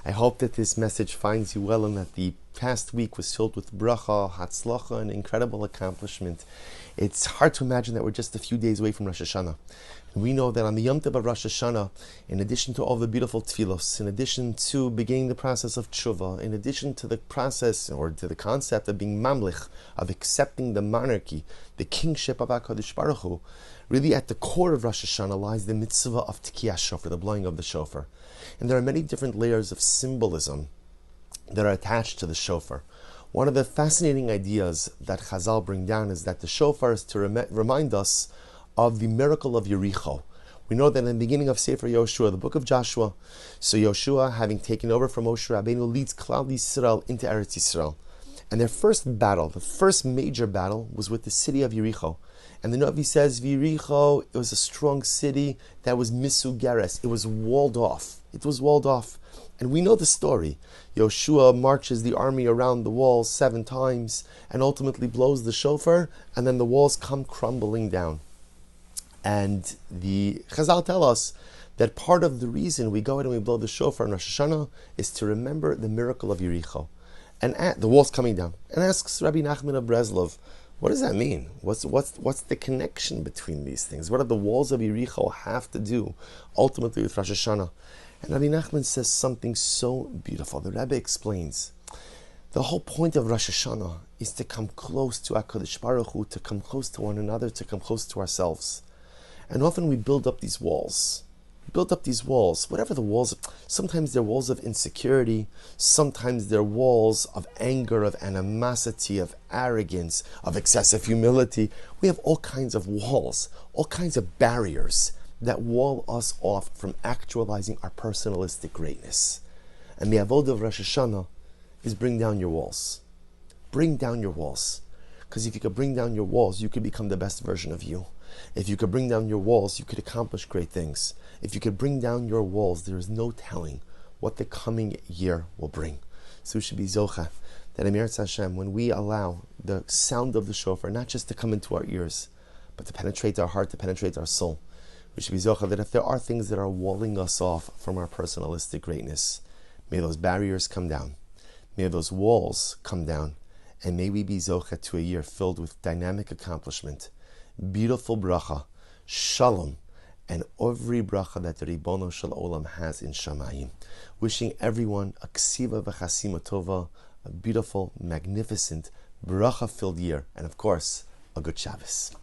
I hope that this message finds you well and that the past week was filled with bracha, hatzlacha, and incredible accomplishment. It's hard to imagine that we're just a few days away from Rosh Hashana. And we know that on the Yom Tov of Rosh Hashana, in addition to all the beautiful tefillos, in addition to beginning the process of tshuva, in addition to the process or to the concept of being mamlich, of accepting the monarchy, the kingship of HaKadosh Baruch Hu, really at the core of Rosh Hashana lies the mitzvah of Tikiyah Shofar, the blowing of the shofar. And there are many different layers of symbolism that are attached to the shofar. One of the fascinating ideas that Chazal bring down is that the shofar is to remind us of the miracle of Yericho. We know that in the beginning of Sefer Yoshua, the book of Joshua, so Yoshua, having taken over from Moshe Rabbeinu, leads Klal Yisrael into Eretz Yisrael. And their first battle, the first major battle, was with the city of Yericho. And the Navi says, Yericho, it was a strong city that was misugeres. It was walled off. It was walled off. And we know the story. Yoshua marches the army around the walls 7 times and ultimately blows the shofar, and then the walls come crumbling down. And the Chazal tell us that part of the reason we go out and we blow the shofar in Rosh Hashana is to remember the miracle of Yericho. And the walls coming down. And asks Rabbi Nachman of Breslov, what does that mean? What's the connection between these things? What do the walls of Yericho have to do ultimately with Rosh Hashana? And Rabbi Nachman says something so beautiful. The Rebbe explains, the whole point of Rosh Hashana is to come close to HaKadosh Baruch Hu, to come close to one another, to come close to ourselves. And often we build up these walls. Whatever the walls, sometimes they're walls of insecurity, sometimes they're walls of anger, of animosity, of arrogance, of excessive humility. We have all kinds of walls, all kinds of barriers that wall us off from actualizing our personalistic greatness. And the avodah of Rosh Hashanah is bring down your walls. Bring down your walls. Because if you could bring down your walls, you could become the best version of you. If you could bring down your walls, you could accomplish great things. If you could bring down your walls, there is no telling what the coming year will bring. So we should be zocha that Amir Hashem, when we allow the sound of the shofar not just to come into our ears, but to penetrate our heart, to penetrate our soul, we should be zocha that if there are things that are walling us off from our personalistic greatness, may those barriers come down. May those walls come down. And may we be zocha to a year filled with dynamic accomplishment, beautiful bracha, shalom, and every bracha that the Ribono Shel Olam has in Shamayim. Wishing everyone a ksiva v'chasima tova, a beautiful, magnificent, bracha-filled year, and of course, a good Shabbos.